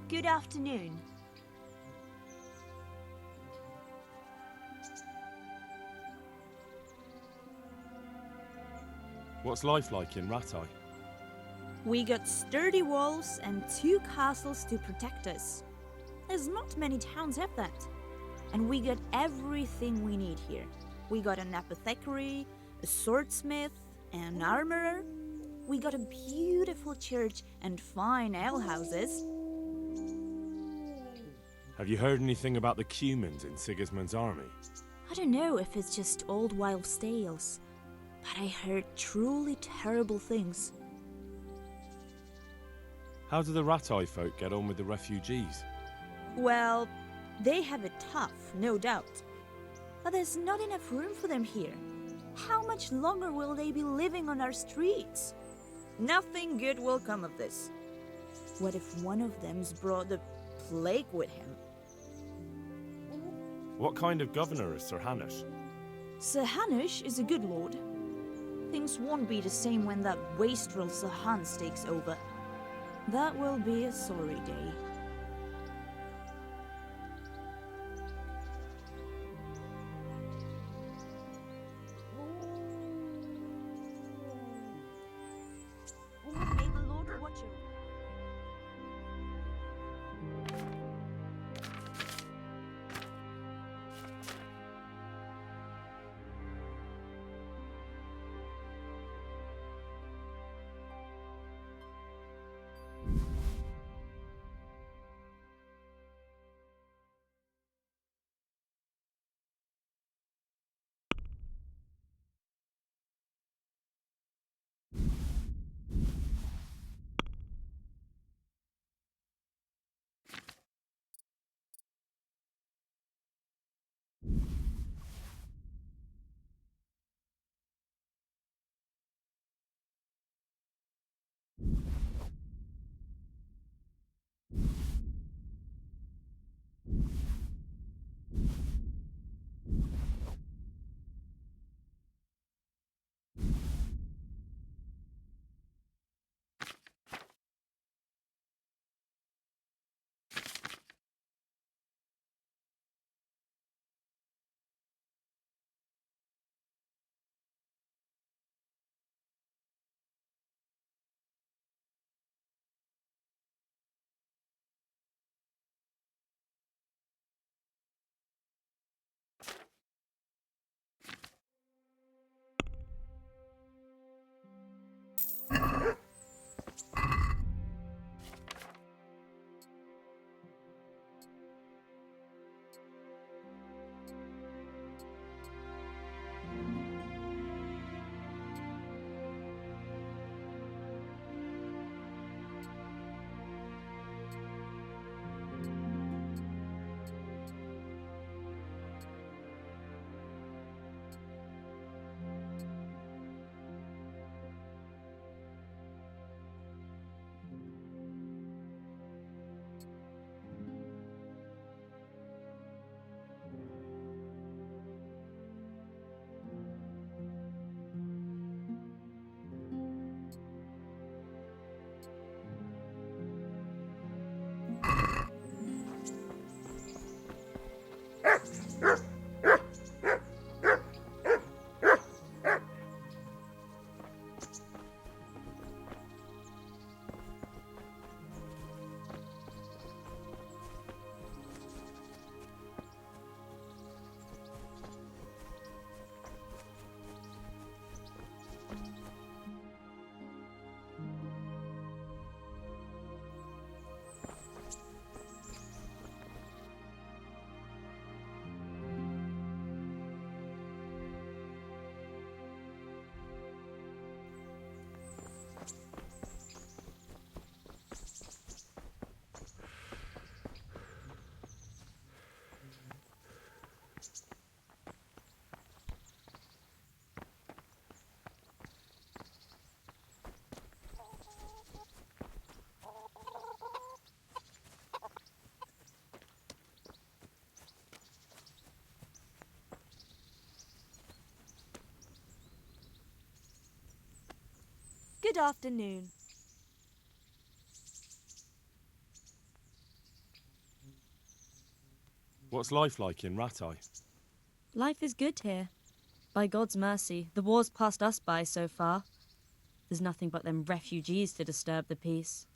Good afternoon. What's life like in Ratai? We got sturdy walls and 2 castles to protect us. There's not many towns have that. And we got everything we need here. We got an apothecary, a swordsmith, an armorer. We got a beautiful church and fine alehouses. Have you heard anything about the Cumans in Sigismund's army? I don't know if it's just old wives' tales, but I heard truly terrible things. How do the Ratai folk get on with the refugees? Well, they have it tough, no doubt. But there's not enough room for them here. How much longer will they be living on our streets? Nothing good will come of this. What if one of them's brought the plague with him? What kind of governor is Sir Hanush? Sir Hanush is a good lord. Things won't be the same when that wastrel Sir Hans takes over. That will be a sorry day. May the Lord watch over. Good afternoon. What's life like in Rattay? Life is good here. By God's mercy, the war's passed us by so far. There's nothing but them refugees to disturb the peace.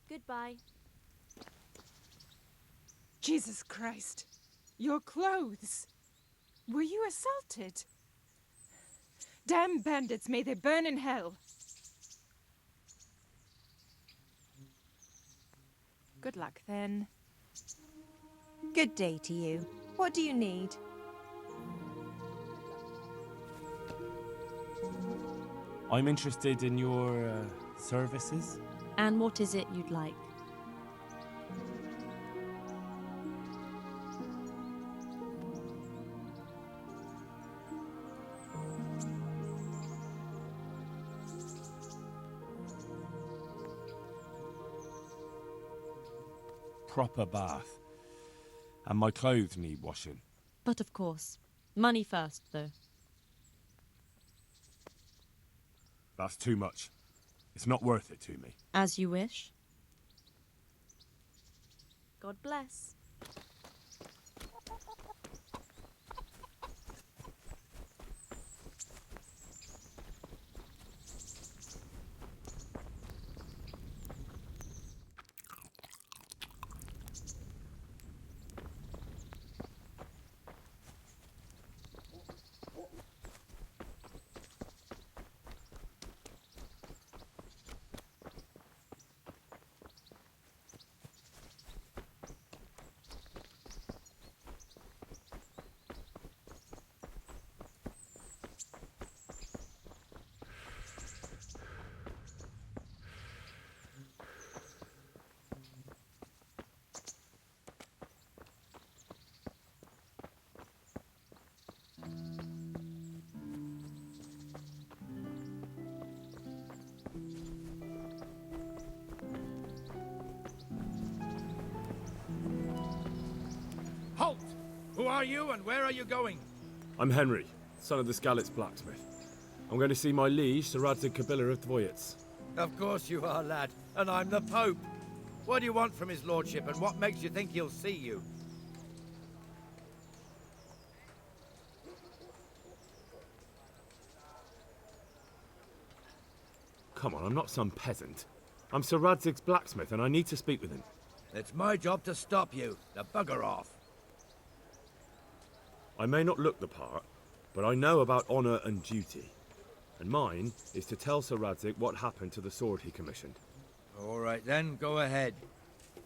Goodbye. Jesus Christ. Your clothes. Were you assaulted? Damn bandits, may they burn in hell. Good luck, then. Good day to you. What do you need? I'm interested in your services. And what is it you'd like? Proper bath. And my clothes need washing. But of course. Money first, though. That's too much. It's not worth it to me. As you wish. God bless. Halt! Who are you and where are you going? I'm Henry, son of the Skalitz blacksmith. I'm going to see my liege, Sir Radzig Kabila of Dvoyets. Of course you are, lad. And I'm the Pope. What do you want from his lordship and what makes you think he'll see you? Come on, I'm not some peasant. I'm Sir Radzig's blacksmith and I need to speak with him. It's my job to stop you. Now bugger off. I may not look the part, but I know about honour and duty. And mine is to tell Sir Radzig what happened to the sword he commissioned. All right then, go ahead.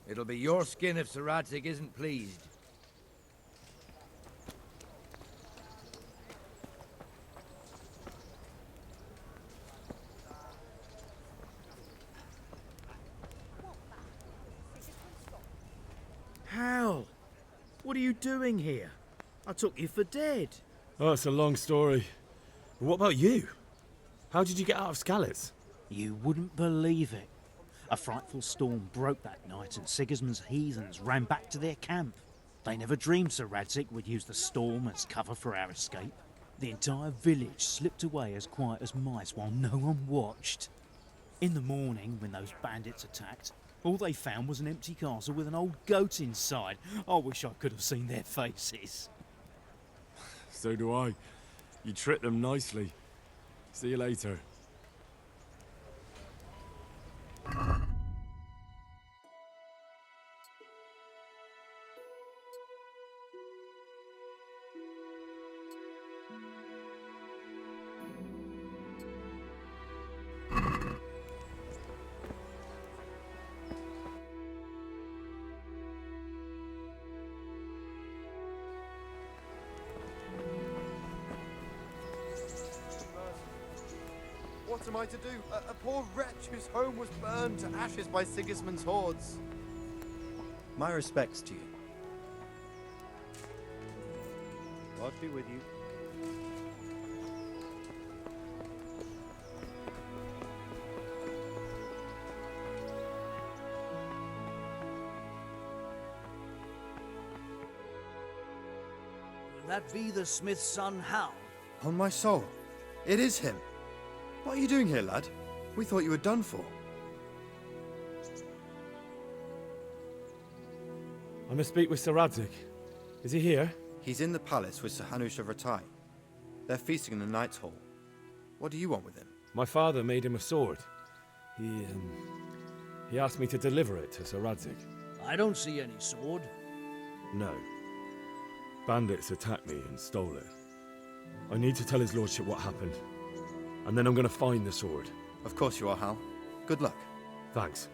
It'll be your skin if Sir Radzig isn't pleased. Hal, what are you doing here? I took you for dead. Oh, it's a long story. But what about you? How did you get out of Skalitz? You wouldn't believe it. A frightful storm broke that night and Sigismund's heathens ran back to their camp. They never dreamed Sir Radzig would use the storm as cover for our escape. The entire village slipped away as quiet as mice while no one watched. In the morning, when those bandits attacked, all they found was an empty castle with an old goat inside. I wish I could have seen their faces. So do I. You tricked them nicely. See you later. What am I to do? A poor wretch whose home was burned to ashes by Sigismund's hordes. My respects to you. God be with you. Will that be the smith's son, Hal? On my soul, it is him. What are you doing here, lad? We thought you were done for. must speak with Sir Radzig. Is he here? He's in the palace with Sir Hanush of Ratai. They're feasting in the Knight's Hall. What do you want with him? My father made him a sword. He asked me to deliver it to Sir Radzig. I don't see any sword. No. Bandits attacked me and stole it. I need to tell his lordship what happened. And then I'm going to find the sword. Of course you are, Hal. Good luck. Thanks.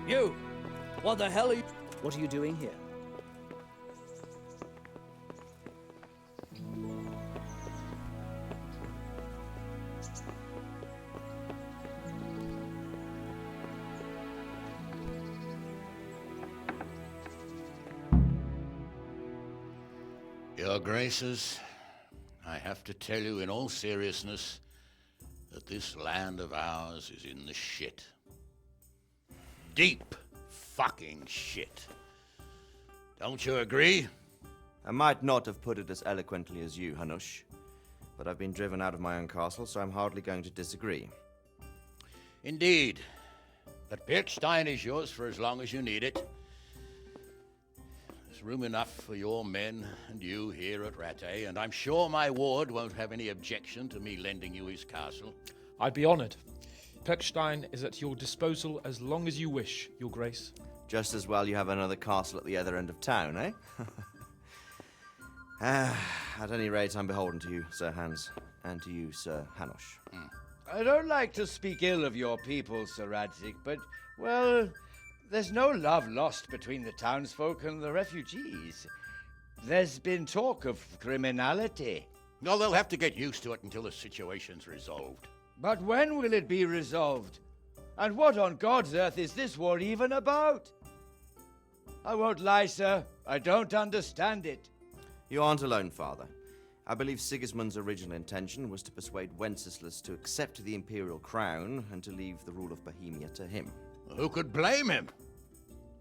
You! What the hell are you... What are you doing here? Your Graces, I have to tell you in all seriousness that this land of ours is in the shit. Deep fucking shit. Don't you agree? I might not have put it as eloquently as you, Hanush, but I've been driven out of my own castle, so I'm hardly going to disagree. Indeed. But Birkstein is yours for as long as you need it. There's room enough for your men and you here at Rattay, and I'm sure my ward won't have any objection to me lending you his castle. I'd be honored. Perkstein is at your disposal as long as you wish, Your Grace. Just as well you have another castle at the other end of town, eh? At any rate, I'm beholden to you, Sir Hans, and to you, Sir Hanush. I don't like to speak ill of your people, Sir Radzig, but, well, there's no love lost between the townsfolk and the refugees. There's been talk of criminality. No, they'll have to get used to it until the situation's resolved. But when will it be resolved? And what on God's earth is this war even about? I won't lie, sir. I don't understand it. You aren't alone, Father. I believe Sigismund's original intention was to persuade Wenceslas to accept the imperial crown and to leave the rule of Bohemia to him. Who could blame him?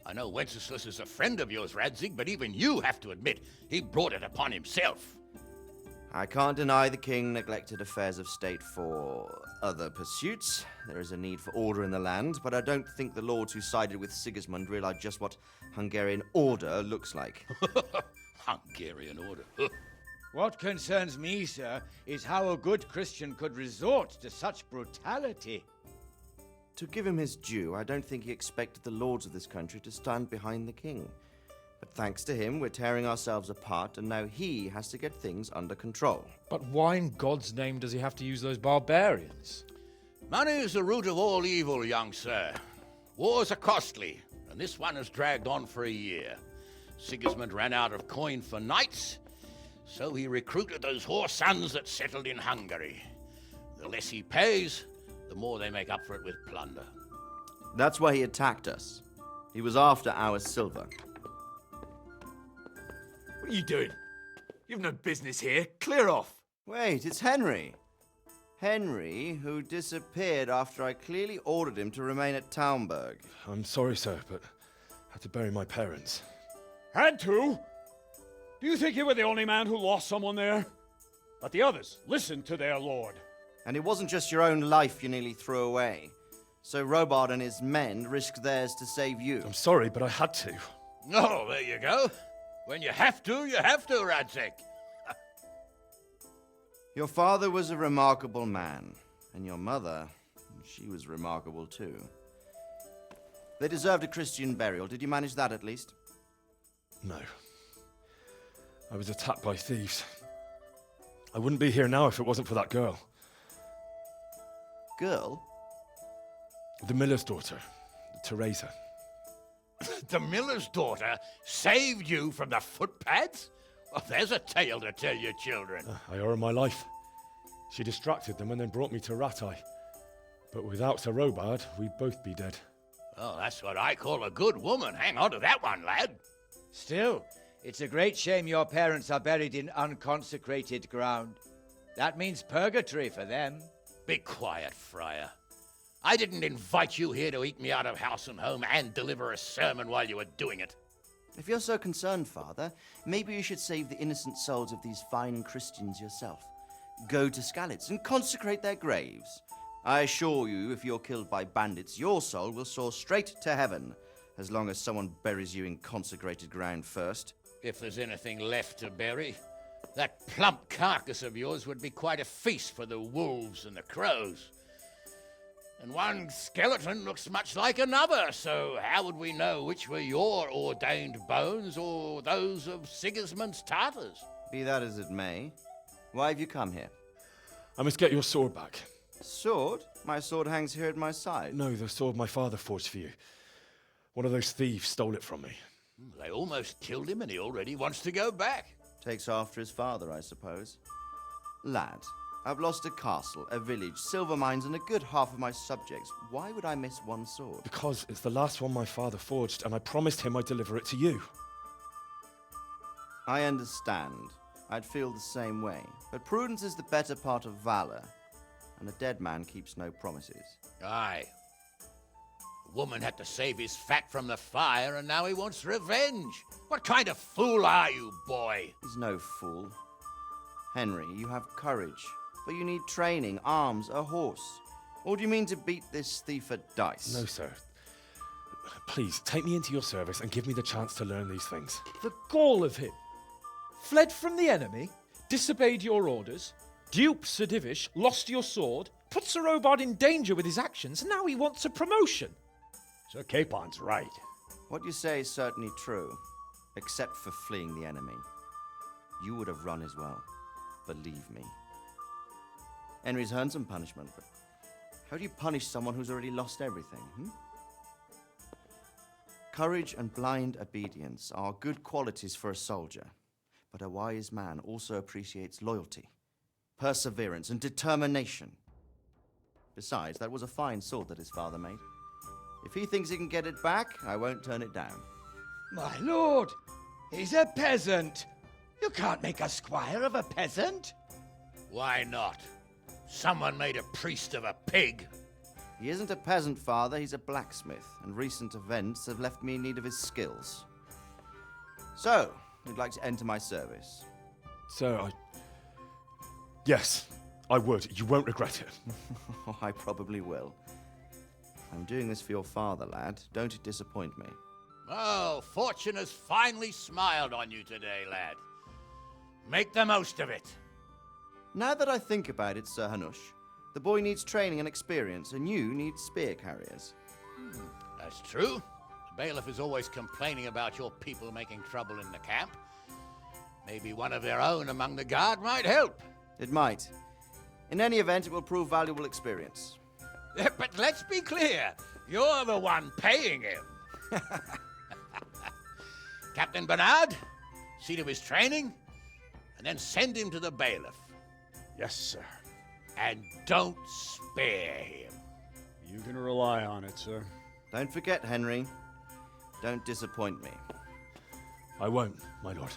I know Wenceslas is a friend of yours, Radzig, but even you have to admit he brought it upon himself. I can't deny the king neglected affairs of state for other pursuits. There is a need for order in the land, but I don't think the lords who sided with Sigismund realized just what Hungarian order looks like. Hungarian order? What concerns me, sir, is how a good Christian could resort to such brutality. To give him his due, I don't think he expected the lords of this country to stand behind the king. But thanks to him, we're tearing ourselves apart, and now he has to get things under control. But why in God's name does he have to use those barbarians? Money is the root of all evil, young sir. Wars are costly, and this one has dragged on for a year. Sigismund ran out of coin for knights, so he recruited those whore sons that settled in Hungary. The less he pays, the more they make up for it with plunder. That's why he attacked us. He was after our silver. What are you doing? You've no business here. Clear off. Wait, it's Henry. Henry, who disappeared after I clearly ordered him to remain at Taunberg. I'm sorry, sir, but I had to bury my parents. Had to? Do you think you were the only man who lost someone there? But the others listened to their lord. And it wasn't just your own life you nearly threw away. So Robard and his men risked theirs to save you. I'm sorry, but I had to. Oh, there you go. When you have to, Radzig. Your father was a remarkable man, and your mother, she was remarkable too. They deserved a Christian burial. Did you manage that at least? No. I was attacked by thieves. I wouldn't be here now if it wasn't for that girl. Girl? The miller's daughter, Teresa. The miller's daughter saved you from the footpads? Well, there's a tale to tell your children. I owe her my life. She distracted them and then brought me to Rattay. But without Sir Robard, we'd both be dead. Oh, that's what I call a good woman. Hang on to that one, lad. Still, it's a great shame your parents are buried in unconsecrated ground. That means purgatory for them. Be quiet, friar. I didn't invite you here to eat me out of house and home and deliver a sermon while you were doing it. If you're so concerned, Father, maybe you should save the innocent souls of these fine Christians yourself. Go to Skalitz and consecrate their graves. I assure you, if you're killed by bandits, your soul will soar straight to heaven, as long as someone buries you in consecrated ground first. If there's anything left to bury, that plump carcass of yours would be quite a feast for the wolves and the crows. And one skeleton looks much like another, so how would we know which were your ordained bones or those of Sigismund's Tartars? Be that as it may, why have you come here? I must get your sword back. Sword? My sword hangs here at my side. No, the sword my father forged for you. One of those thieves stole it from me. They almost killed him and he already wants to go back. Takes after his father, I suppose. Lad, I've lost a castle, a village, silver mines, and a good half of my subjects. Why would I miss one sword? Because it's the last one my father forged, and I promised him I'd deliver it to you. I understand. I'd feel the same way. But prudence is the better part of valor, and a dead man keeps no promises. Aye. The woman had to save his fat from the fire, and now he wants revenge. What kind of fool are you, boy? He's no fool. Henry, you have courage, but you need training, arms, a horse. Or do you mean to beat this thief at dice? No, sir. Please, take me into your service and give me the chance to learn these things. The gall of him. Fled from the enemy, disobeyed your orders, duped Sir Divish, lost your sword, put Sir Robard in danger with his actions, and now he wants a promotion. Sir Capon's right. What you say is certainly true, except for fleeing the enemy. You would have run as well, believe me. Henry's earned some punishment, but how do you punish someone who's already lost everything, Courage and blind obedience are good qualities for a soldier, but a wise man also appreciates loyalty, perseverance, and determination. Besides, that was a fine sword that his father made. If he thinks he can get it back, I won't turn it down. My lord, he's a peasant. You can't make a squire of a peasant. Why not? Someone made a priest of a pig. He isn't a peasant, father, he's a blacksmith, and recent events have left me in need of his skills. So, you'd like to enter my service? Sir, Yes, I would. You won't regret it. Oh, I probably will. I'm doing this for your father, lad. Don't it disappoint me. Oh, fortune has finally smiled on you today, lad. Make the most of it. Now that I think about it, Sir Hanush, the boy needs training and experience, and you need spear carriers. That's true. The bailiff is always complaining about your people making trouble in the camp. Maybe one of their own among the guard might help. It might. In any event, it will prove valuable experience. But let's be clear. You're the one paying him. Captain Bernard, see to his training, and then send him to the bailiff. Yes, sir. And don't spare him. You can rely on it, sir. Don't forget, Henry. Don't disappoint me. I won't, my lord.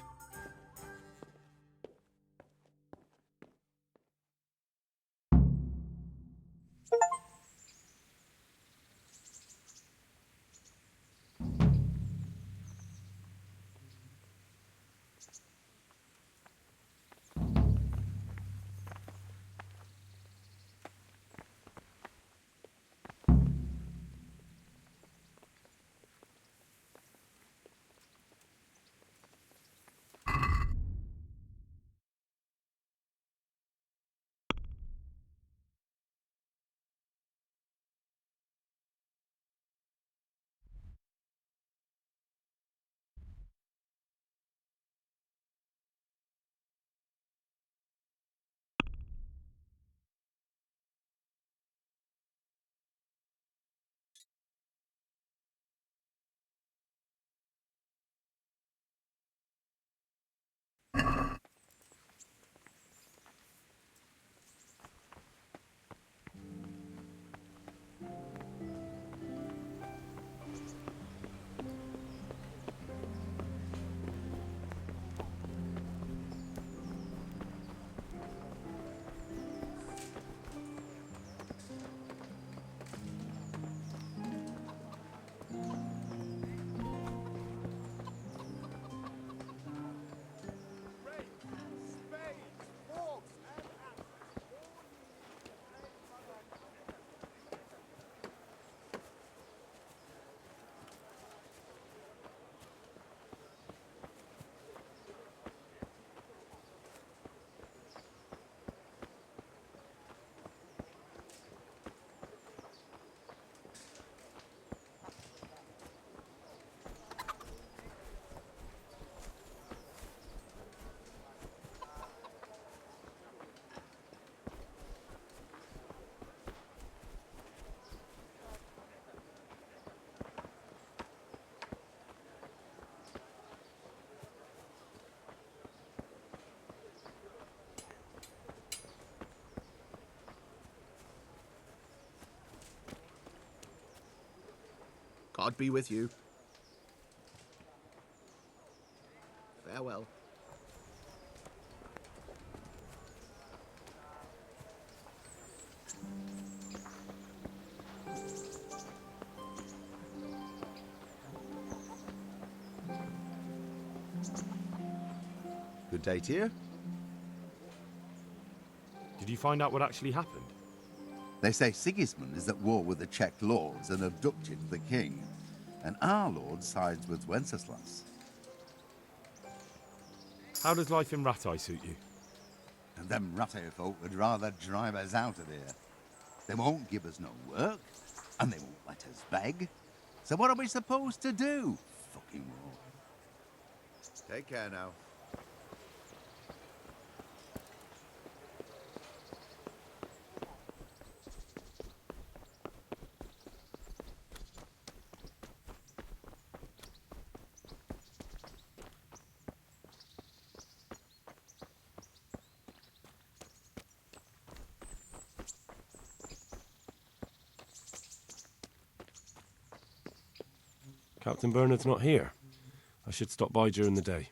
God be with you. Farewell. Good day to you. Did you find out what actually happened? They say Sigismund is at war with the Czech lords and abducted the king, and our lord sides with Wenceslas. How does life in Rattay suit you? And them Rattay folk would rather drive us out of here. They won't give us no work, and they won't let us beg. So what are we supposed to do? Fucking war. Take care now. Captain Bernard's not here. I should stop by during the day.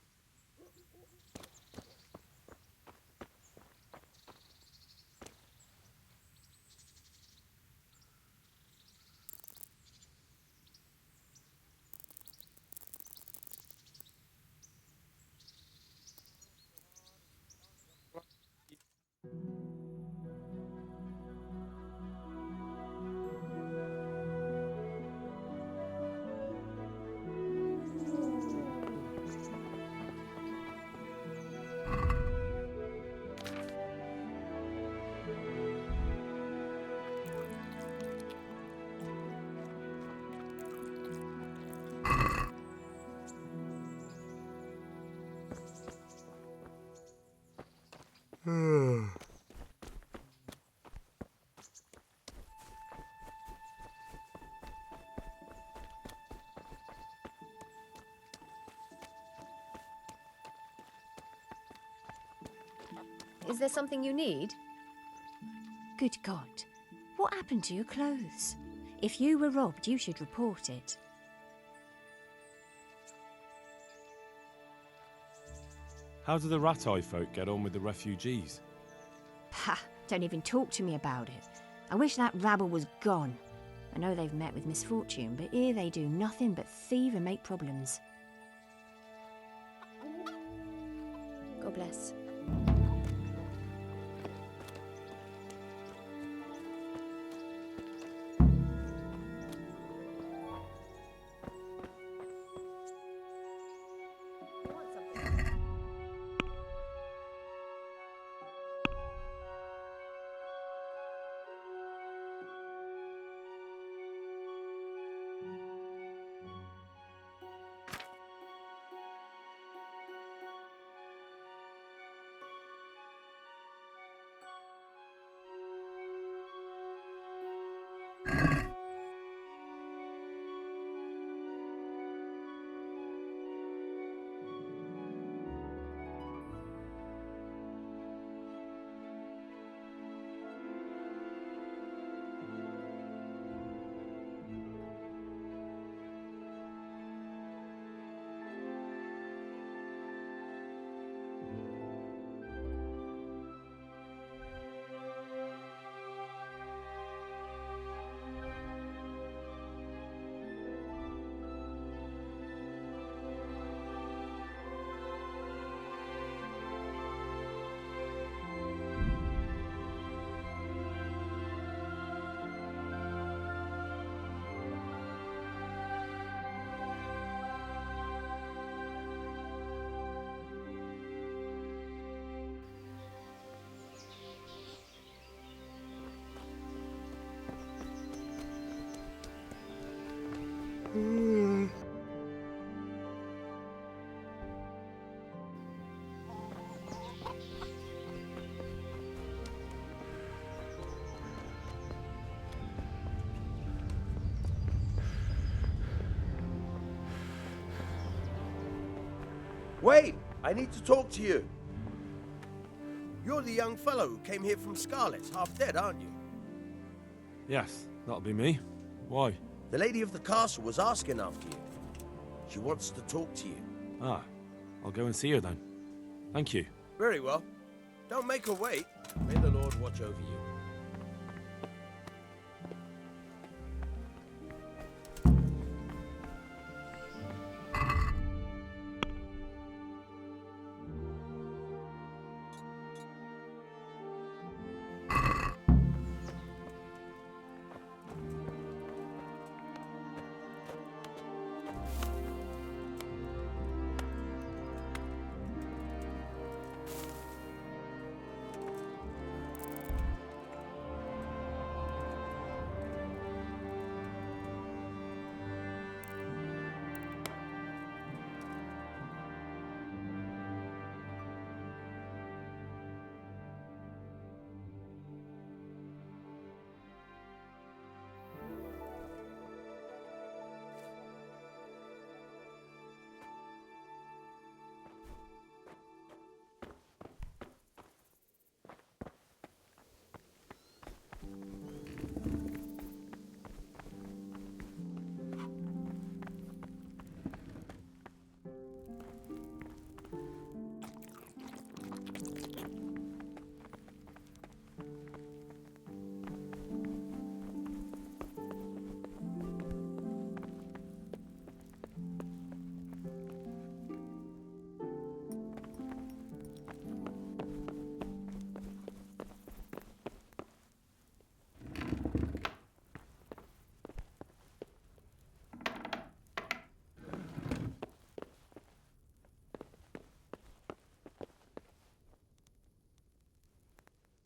Is there something you need? Good God. What happened to your clothes? If you were robbed, you should report it. How do the Rattay folk get on with the refugees? Pah! Don't even talk to me about it. I wish that rabble was gone. I know they've met with misfortune, but here they do nothing but thieve and make problems. God bless. Wait! I need to talk to you. You're the young fellow who came here from Scarlet, half dead, aren't you? Yes, that'll be me. Why? The lady of the castle was asking after you. She wants to talk to you. Ah, I'll go and see her then. Thank you. Very well. Don't make her wait. May the Lord watch over you.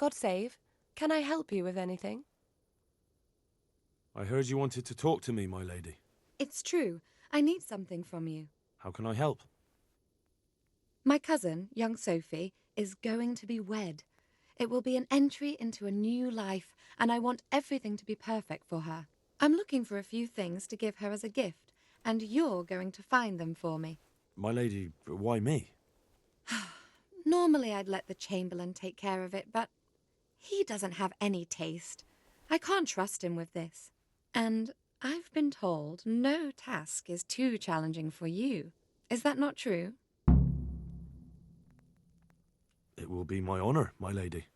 God save. Can I help you with anything? I heard you wanted to talk to me, my lady. It's true. I need something from you. How can I help? My cousin, young Sophie, is going to be wed. It will be an entry into a new life, and I want everything to be perfect for her. I'm looking for a few things to give her as a gift, and you're going to find them for me. My lady, why me? Normally I'd let the Chamberlain take care of it, but he doesn't have any taste. I can't trust him with this. And I've been told no task is too challenging for you. Is that not true? It will be my honour, my lady.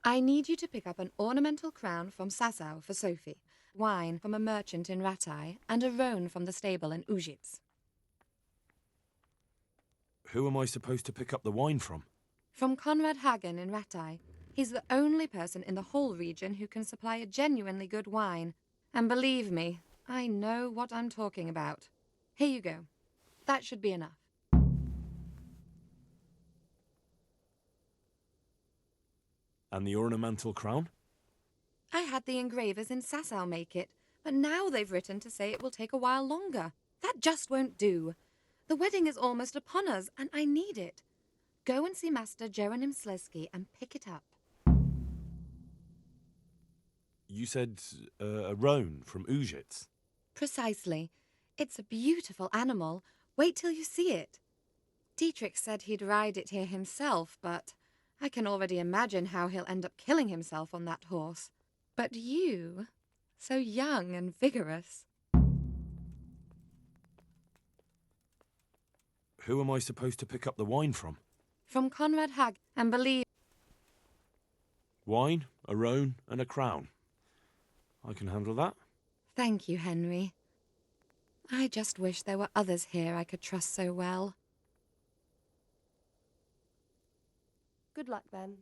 I need you to pick up an ornamental crown from Sasau for Sophie, wine from a merchant in Ratai, and a roan from the stable in Ujits. Who am I supposed to pick up the wine from? From Conrad Hagen in Ratai. He's the only person in the whole region who can supply a genuinely good wine. And believe me, I know what I'm talking about. Here you go. That should be enough. And the ornamental crown? I had the engravers in Sasau make it, but now they've written to say it will take a while longer. That just won't do. The wedding is almost upon us, and I need it. Go and see Master Jeronim Slesky and pick it up. You said a roan from Ujits. Precisely. It's a beautiful animal. Wait till you see it. Dietrich said he'd ride it here himself, but I can already imagine how he'll end up killing himself on that horse. But you, so young and vigorous. Who am I supposed to pick up the wine from? From Conrad Hag, and believe... Wine, a roan, and a crown. I can handle that. Thank you, Henry. I just wish there were others here I could trust so well. Good luck, then.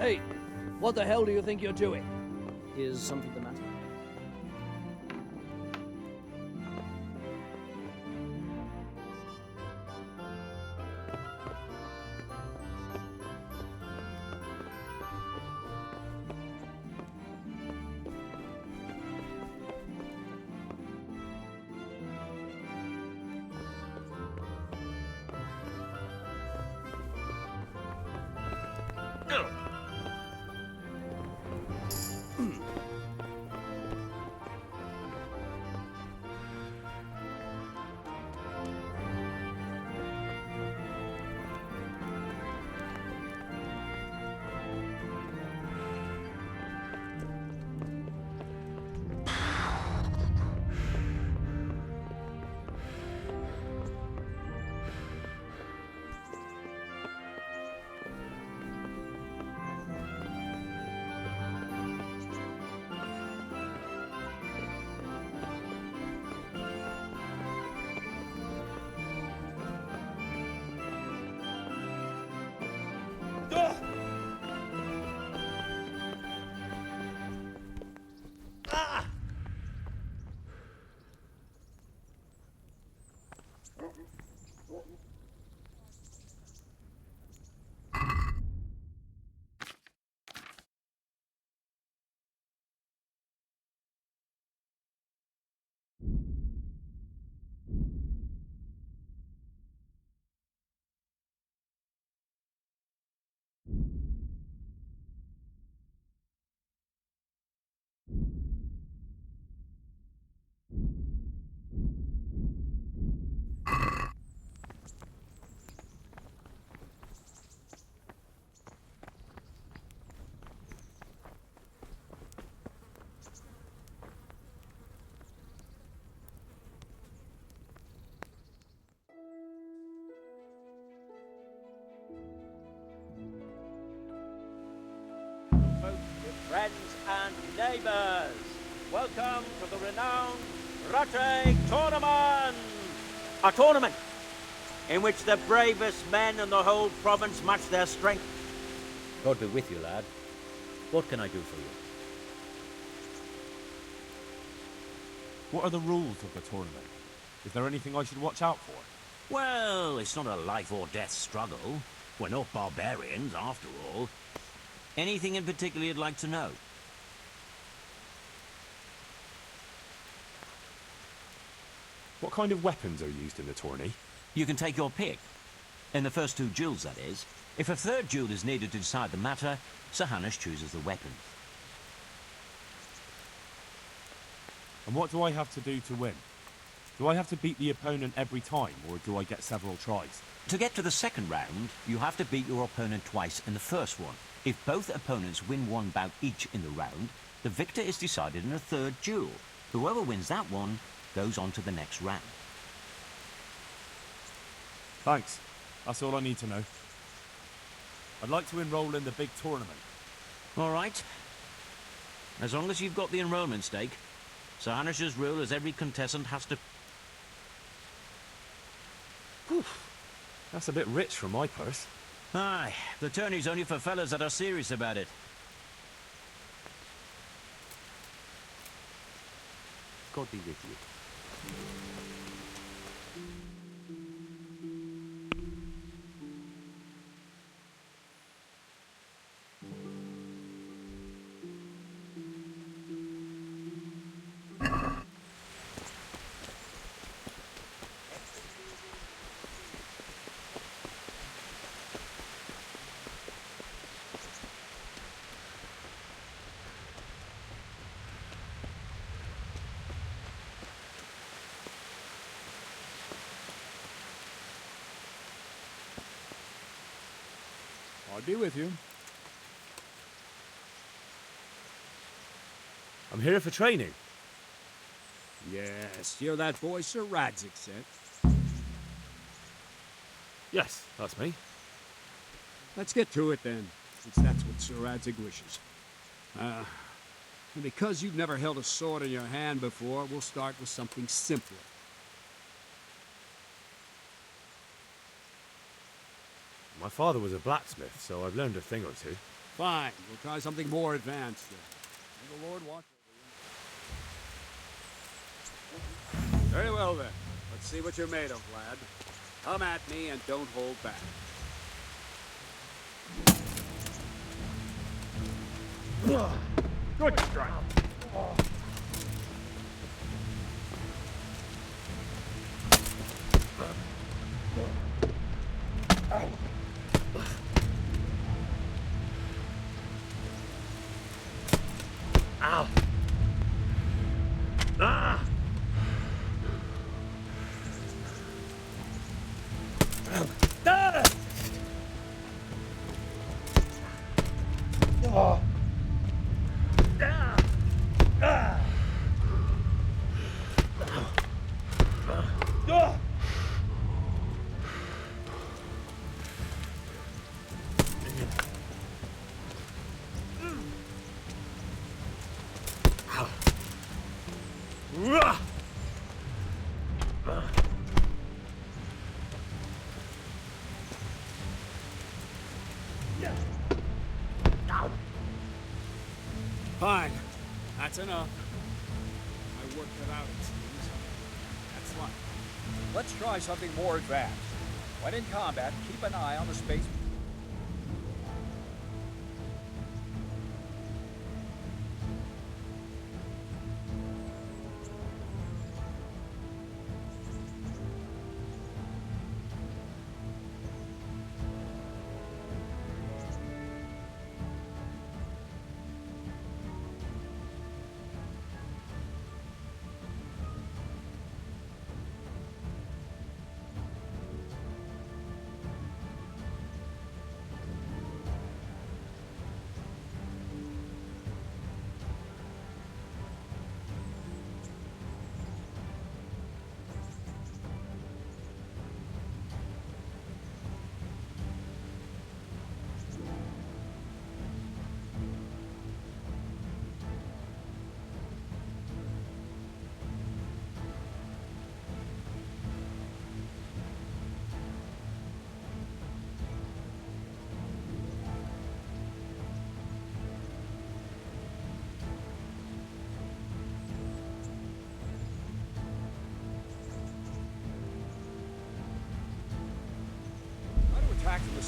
Hey, what the hell do you think you're doing? Is something the matter? friends and neighbours, welcome to the renowned Rattay Tournament! A tournament in which the bravest men in the whole province match their strength. God be with you, lad. What can I do for you? What are the rules of the tournament? Is there anything I should watch out for? Well, it's not a life or death struggle. We're not barbarians, after all. Anything in particular you'd like to know? What kind of weapons are used in the tourney? You can take your pick. In the first 2 duels, that is. If a third duel is needed to decide the matter, Sir Hanush chooses the weapons. And what do I have to do to win? Do I have to beat the opponent every time, or do I get several tries? To get to the second round, you have to beat your opponent twice in the first one. If both opponents win 1 bout each in the round, the victor is decided in a third duel. Whoever wins that one goes on to the next round. Thanks. That's all I need to know. I'd like to enroll in the big tournament. All right. As long as you've got the enrollment stake, Sir Hanush's rule is every contestant has to... Whew. That's a bit rich for my purse. Aye, the tourney's only for fellas that are serious about it. God be with you. I'll be with you. I'm here for training. Yes, you're that boy Sir Radzik sent. Yes, that's me. Let's get to it then, since that's what Sir Radzik wishes. And because you've never held a sword in your hand before, we'll start with something simpler. My father was a blacksmith, so I've learned a thing or two. Fine, we'll try something more advanced then. May the Lord watch over you. Very well then. Let's see what you're made of, lad. Come at me and don't hold back. Good strike. Ow! Ah! Ah! Oh. Ah! Ah! Ah! Fine. That's enough. I worked it out, it seems. That's life. Let's try something more advanced. When in combat, keep an eye on the space.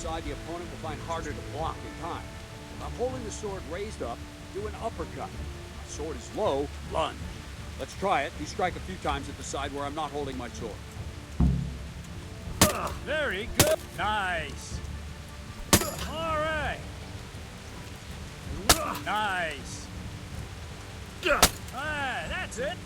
side the opponent will find harder to block in time. If I'm holding the sword raised up, do an uppercut. If my sword is low, lunge. Let's try it. You strike a few times at the side where I'm not holding my sword. Very good. Nice. All right. Nice. Ah, that's it.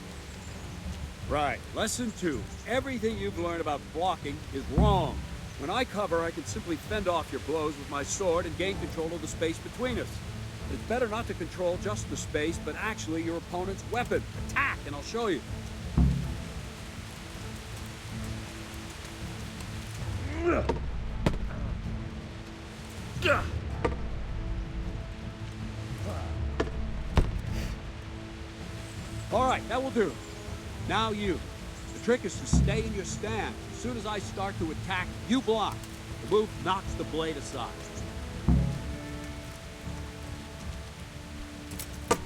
Right. Lesson 2. Everything you've learned about blocking is wrong. When I cover, I can simply fend off your blows with my sword and gain control of the space between us. It's better not to control just the space, but actually your opponent's weapon. Attack, and I'll show you. All right, that will do. Now you. The trick is to stay in your stand. As soon as I start to attack, you block. The move knocks the blade aside.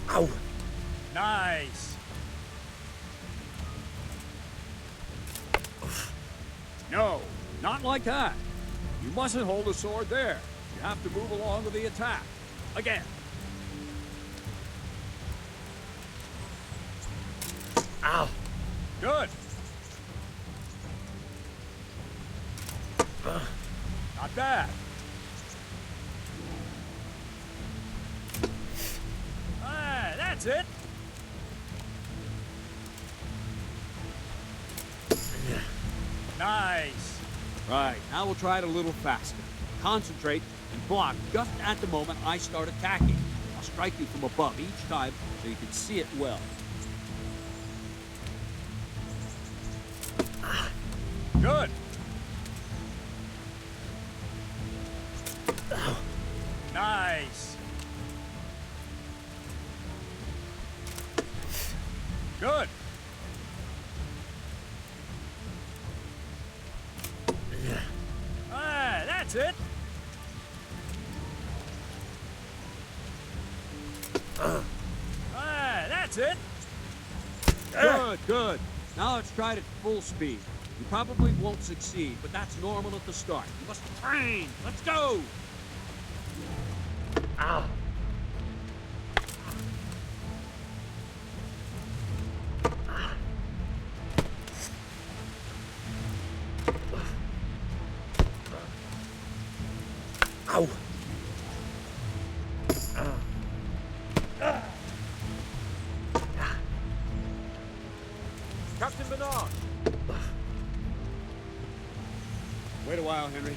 Ow. Nice. No, not like that. You mustn't hold the sword there. You have to move along with the attack. Again. Ow. Good. Not bad. Ah, that's it. Nice. Right, now we'll try it a little faster. Concentrate and block just at the moment I start attacking. I'll strike you from above each time so you can see it well. Good. Nice. Good. Ah, that's it. Ah, that's it. Good, good. Now let's try it at full speed. You probably won't succeed, but that's normal at the start. You must train. Let's go. Ow. Ow. Captain Bernard! Wait a while, Henry.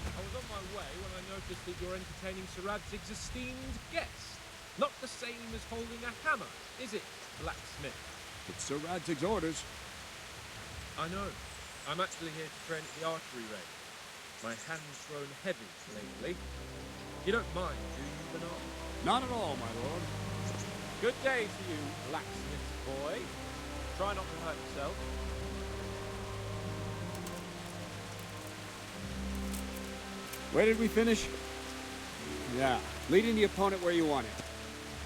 I was on my way when I noticed that you're entertaining Sir Radzig's esteemed guest. Not the same as holding a hammer, is it, blacksmith? It's Sir Radzig's orders. I know. I'm actually here to train at the archery range. My hand's grown heavy lately. You don't mind, do you, Bernard? Not at all, my lord. Good day to you, blacksmith boy. Try not to hurt yourself. Where did we finish? Yeah, leading the opponent where you want it.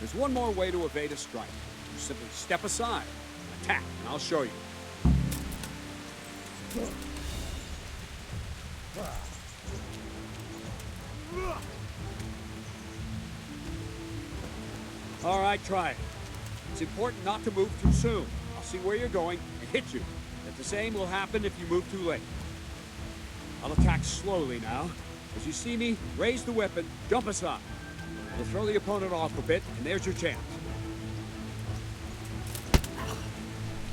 There's one more way to evade a strike. You simply step aside, attack, and I'll show you. All right, try it. It's important not to move too soon. I'll see where you're going and hit you. And the same will happen if you move too late. I'll attack slowly now. As you see me, raise the weapon, jump aside. We'll throw the opponent off a bit, and there's your chance.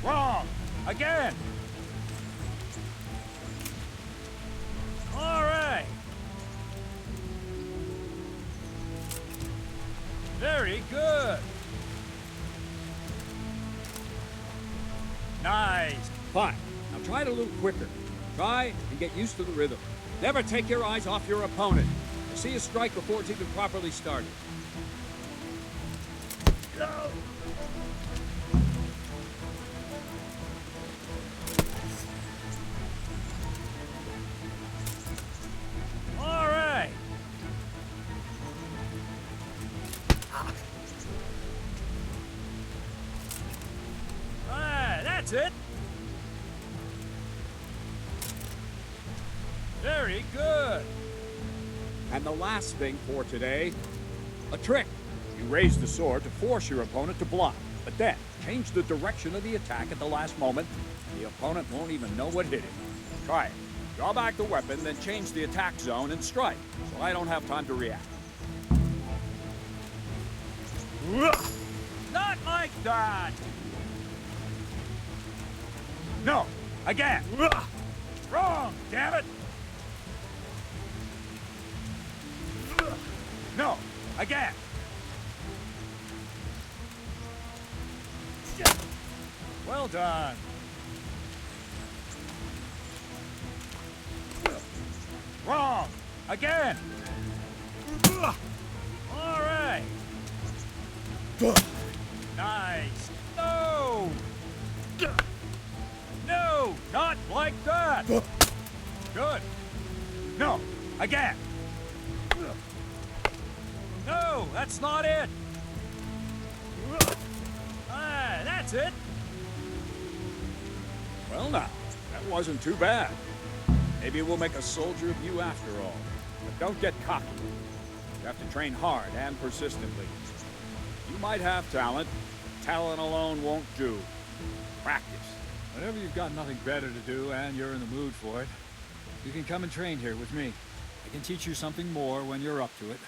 Wrong. Again. All right. Very good. Nice. Fine. Now try it a little quicker. Try and get used to the rhythm. Never take your eyes off your opponent. See a strike before it's even properly started. No. All right. That's it. Very good. And the last thing for today, a trick. You raise the sword to force your opponent to block, but then change the direction of the attack at the last moment. The opponent won't even know what hit him. Try it. Draw back the weapon, then change the attack zone and strike, so I don't have time to react. Not like that! No, again! Wrong, damn it! No, again! Well done. Wrong! Again! All right! Nice! No! No! Not like that! Good! No! Again! No! That's not it! Ah, that's it! Well now, that wasn't too bad. Maybe we'll make a soldier of you after all. But don't get cocky. You have to train hard and persistently. You might have talent. Talent alone won't do. Practice. Whenever you've got nothing better to do and you're in the mood for it, you can come and train here with me. I can teach you something more when you're up to it.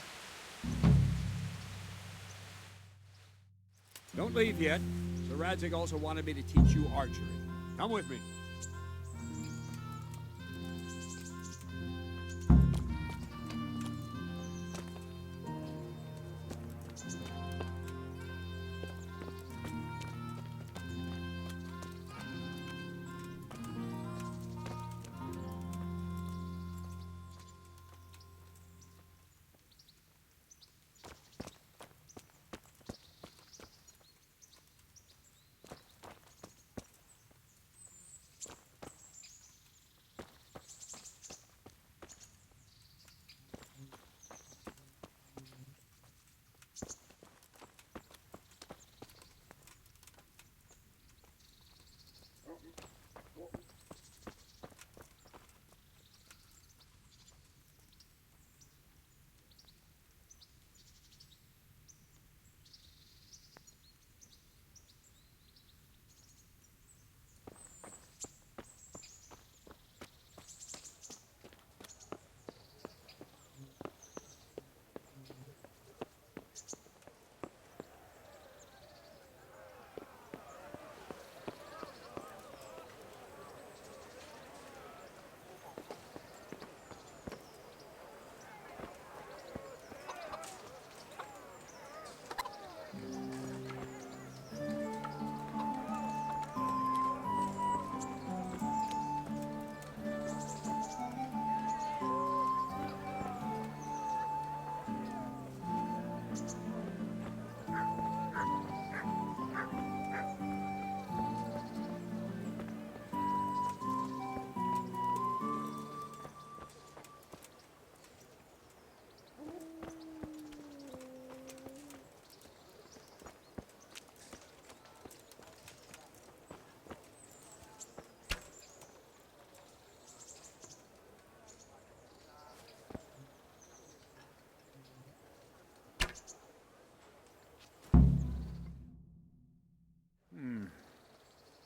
Don't leave yet. Sir Radzig also wanted me to teach you archery. Come with me.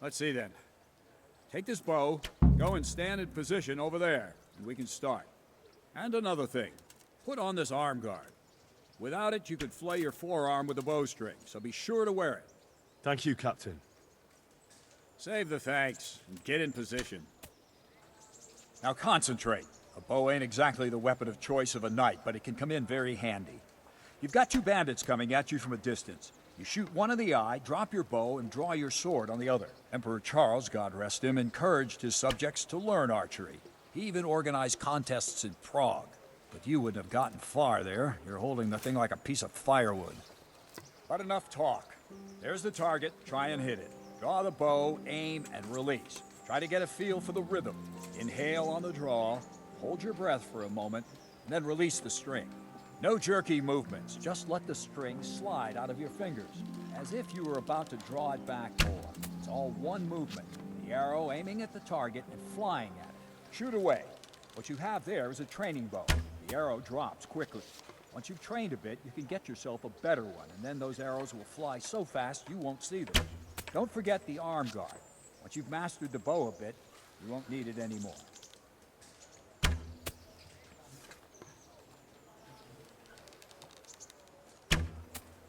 Let's see then. Take this bow, go and stand in position over there, and we can start. And another thing, put on this arm guard. Without it, you could flay your forearm with a bowstring, so be sure to wear it. Thank you, Captain. Save the thanks, and get in position. Now concentrate. A bow ain't exactly the weapon of choice of a knight, but it can come in very handy. You've got two bandits coming at you from a distance. You shoot one in the eye, drop your bow, and draw your sword on the other. Emperor Charles, God rest him, encouraged his subjects to learn archery. He even organized contests in Prague. But you wouldn't have gotten far there. You're holding the thing like a piece of firewood. But enough talk. There's the target. Try and hit it. Draw the bow, aim, and release. Try to get a feel for the rhythm. Inhale on the draw, hold your breath for a moment, and then release the string. No jerky movements, just let the string slide out of your fingers, as if you were about to draw it back more. It's all one movement. The arrow aiming at the target and flying at it. Shoot away. What you have there is a training bow. The arrow drops quickly. Once you've trained a bit, you can get yourself a better one, and then those arrows will fly so fast you won't see them. Don't forget the arm guard. Once you've mastered the bow a bit, you won't need it anymore.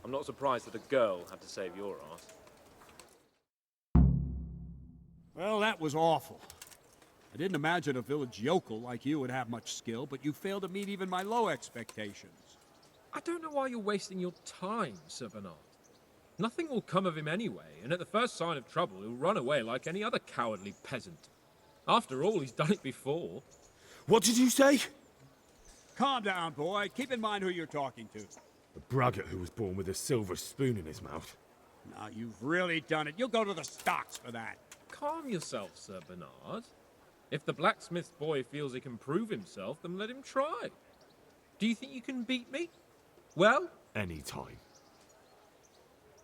I'm not surprised that a girl had to save your ass. Well, that was awful. I didn't imagine a village yokel like you would have much skill, but you failed to meet even my low expectations. I don't know why you're wasting your time, Sir Bernard. Nothing will come of him anyway, and at the first sign of trouble, he'll run away like any other cowardly peasant. After all, he's done it before. What did you say? Calm down, boy. Keep in mind who you're talking to. A braggart who was born with a silver spoon in his mouth. Now, you've really done it. You'll go to the stocks for that. Calm yourself, Sir Bernard. If the blacksmith boy feels he can prove himself, then let him try. Do you think you can beat me? Well? Any time.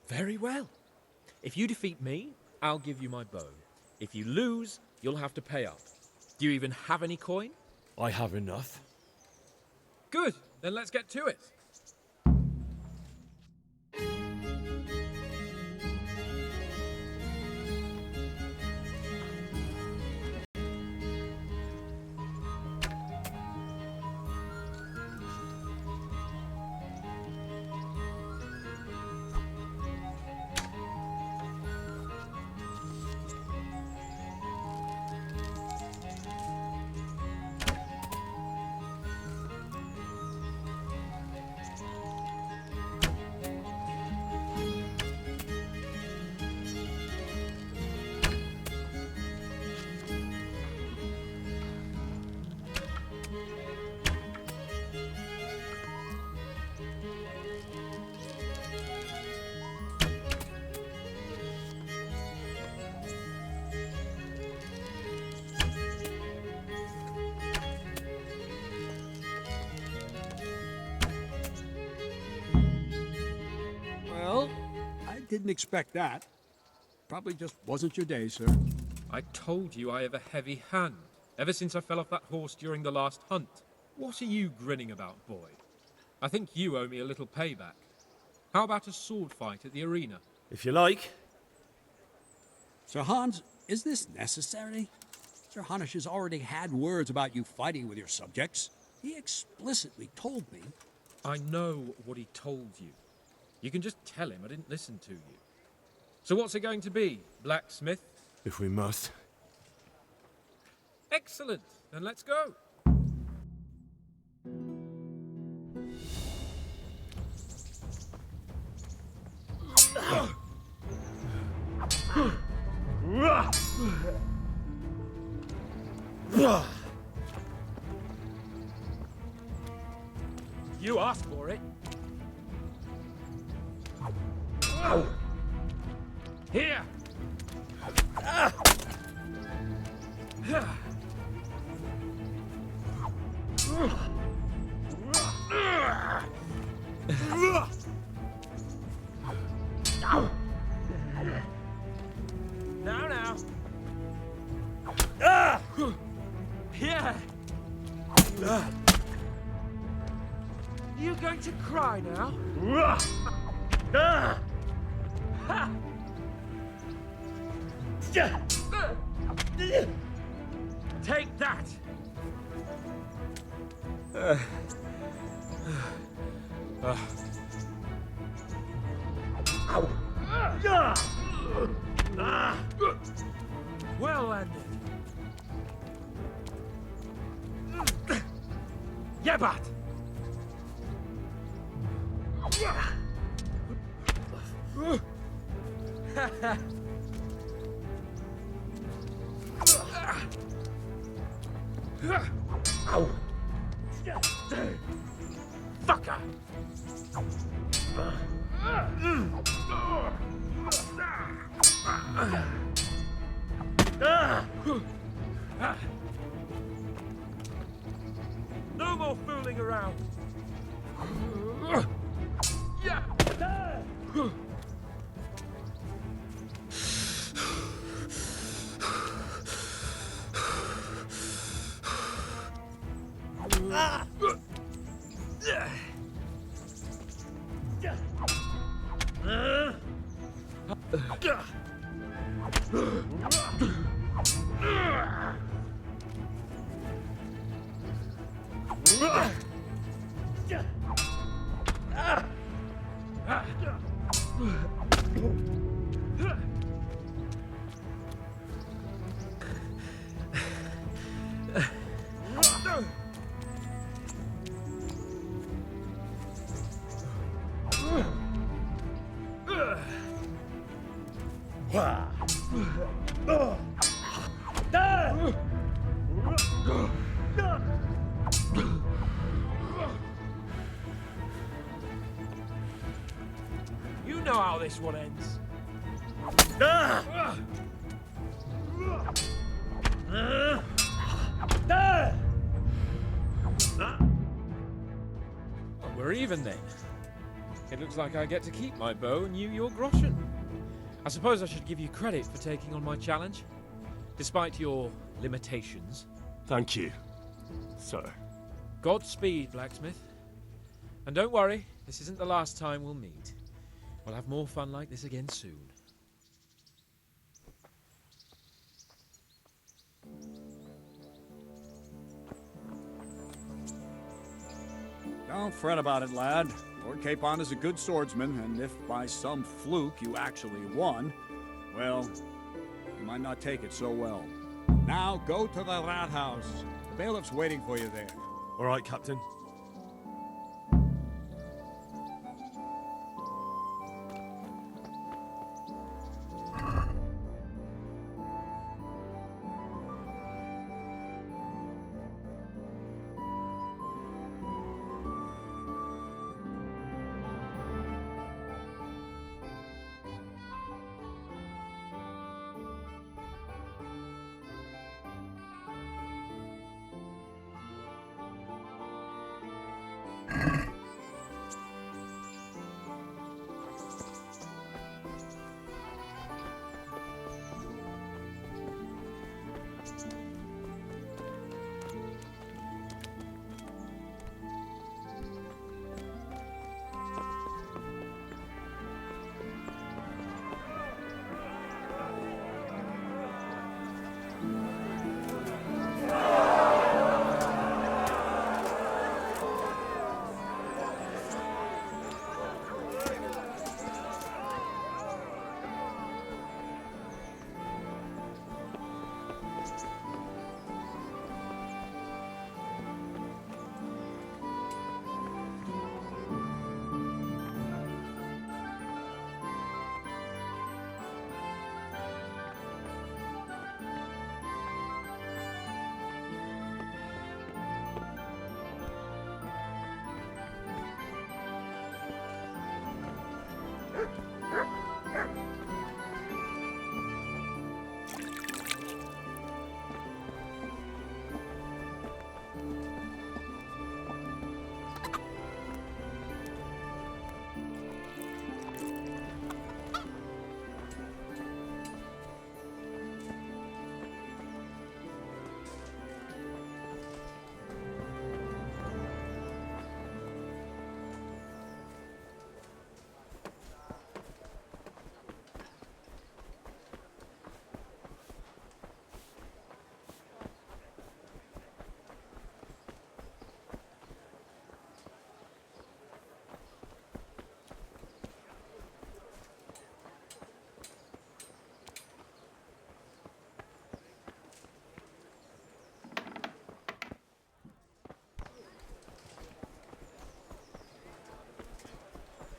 Very well. If you defeat me, I'll give you my bow. If you lose, you'll have to pay up. Do you even have any coin? I have enough. Good. Then let's get to it. Didn't expect that. Probably just wasn't your day, sir. I told you I have a heavy hand, ever since I fell off that horse during the last hunt. What are you grinning about, boy? I think you owe me a little payback. How about a sword fight at the arena? If you like. Sir Hans, is this necessary? Sir Hanush has already had words about you fighting with your subjects. He explicitly told me. I know what he told you. You can just tell him I didn't listen to you. So what's it going to be, blacksmith? If we must. Excellent. Then let's go. You asked for it. Here! Now. Here! You going to cry now? Take that! Well landed. Yebat! Fucker! No more fooling around! You know how this one ends. Well, we're even then. It looks like I get to keep my bow and you your groschen. I suppose I should give you credit for taking on my challenge, despite your limitations. Thank you, sir. Godspeed, blacksmith. And don't worry, this isn't the last time we'll meet. We'll have more fun like this again soon. Don't fret about it, lad. Lord Capon is a good swordsman, and if by some fluke you actually won, well, you might not take it so well. Now go to the rat house. The bailiff's waiting for you there. All right, Captain.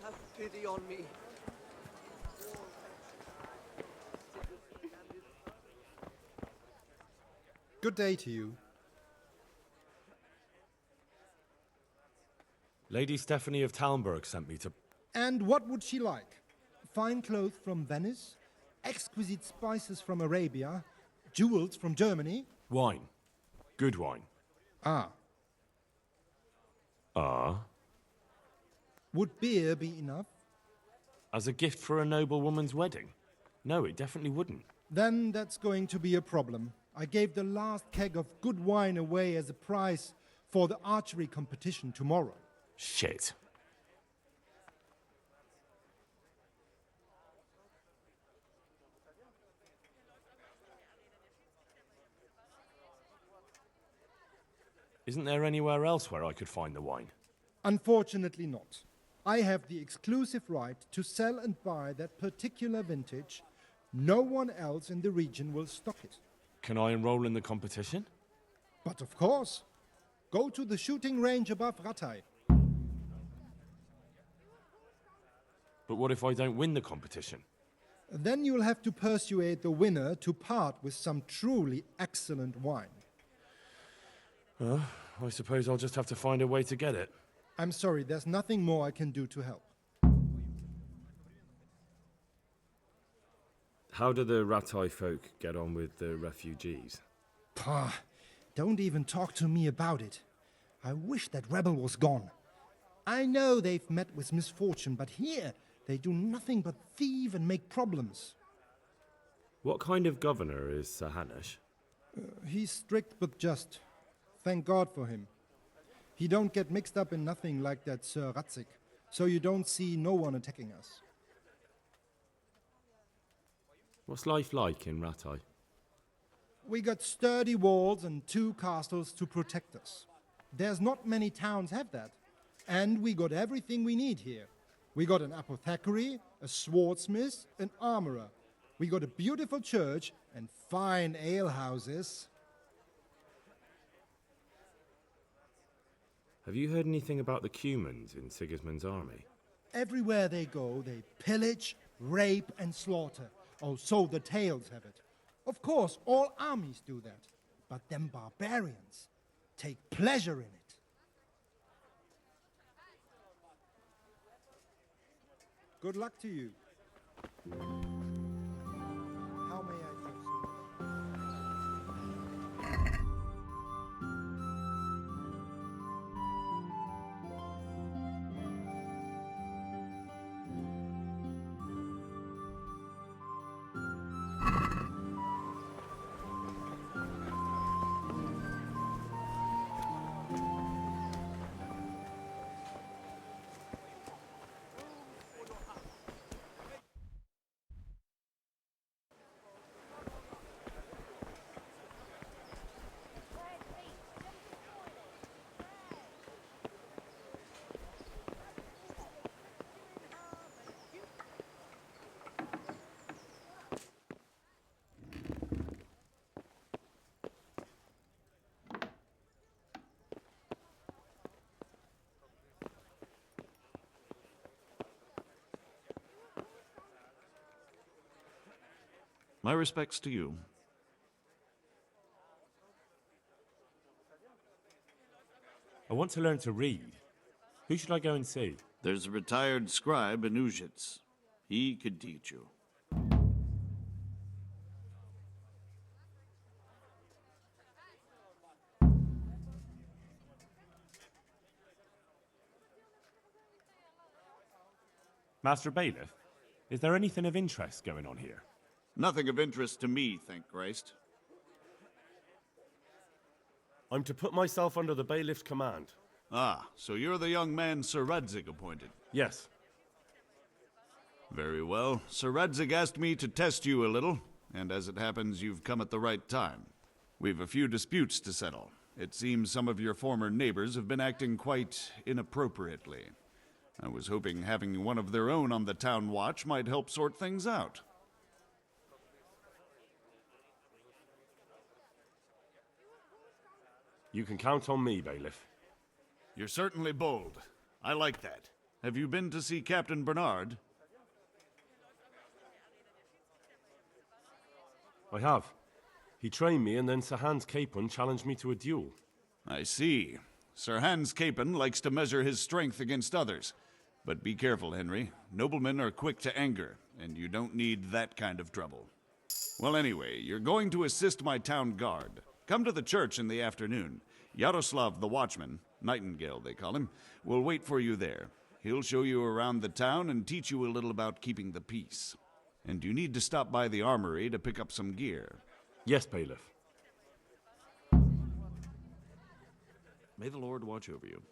Have pity on me. Good day to you. Lady Stephanie of Talmberg sent me to... And what would she like? Fine clothes from Venice, exquisite spices from Arabia, jewels from Germany. Wine. Good wine. Ah. Ah? Would beer be enough? As a gift for a noble woman's wedding? No, it definitely wouldn't. Then that's going to be a problem. I gave the last keg of good wine away as a prize for the archery competition tomorrow. Shit. Isn't there anywhere else where I could find the wine? Unfortunately not. I have the exclusive right to sell and buy that particular vintage. No one else in the region will stock it. Can I enroll in the competition? But of course. Go to the shooting range above Rattay. But what if I don't win the competition? Then you'll have to persuade the winner to part with some truly excellent wine. I suppose I'll just have to find a way to get it. I'm sorry, there's nothing more I can do to help. How do the Rattay folk get on with the refugees? Pah, don't even talk to me about it. I wish that rebel was gone. I know they've met with misfortune, but here they do nothing but thieve and make problems. What kind of governor is Sir Hanush? He's strict but just. Thank God for him. He don't get mixed up in nothing like that Sir Ratzik, so you don't see no one attacking us. What's life like in Rattay? We got sturdy walls and 2 castles to protect us. There's not many towns have that. And we got everything we need here. We got an apothecary, a swordsmith, an armorer. We got a beautiful church and fine alehouses. Have you heard anything about the Cumans in Sigismund's army? Everywhere they go, they pillage, rape, and slaughter. Oh, so the tales have it. Of course, all armies do that. But them barbarians take pleasure in it. Good luck to you. How may I do so? My respects to you. I want to learn to read. Who should I go and see? There's a retired scribe in Uzhitz. He could teach you. Master Bailiff, is there anything of interest going on here? Nothing of interest to me, thank Christ. I'm to put myself under the bailiff's command. Ah, so you're the young man Sir Radzig appointed? Yes. Very well. Sir Radzig asked me to test you a little, and as it happens, you've come at the right time. We've a few disputes to settle. It seems some of your former neighbors have been acting quite inappropriately. I was hoping having one of their own on the town watch might help sort things out. You can count on me, Bailiff. You're certainly bold. I like that. Have you been to see Captain Bernard? I have. He trained me, and then Sir Hans Capon challenged me to a duel. I see. Sir Hans Capon likes to measure his strength against others. But be careful, Henry. Noblemen are quick to anger, and you don't need that kind of trouble. Well, anyway, you're going to assist my town guard. Come to the church in the afternoon. Yaroslav the watchman, Nightingale they call him, will wait for you there. He'll show you around the town and teach you a little about keeping the peace. And you need to stop by the armory to pick up some gear. Yes, Bailiff. May the Lord watch over you.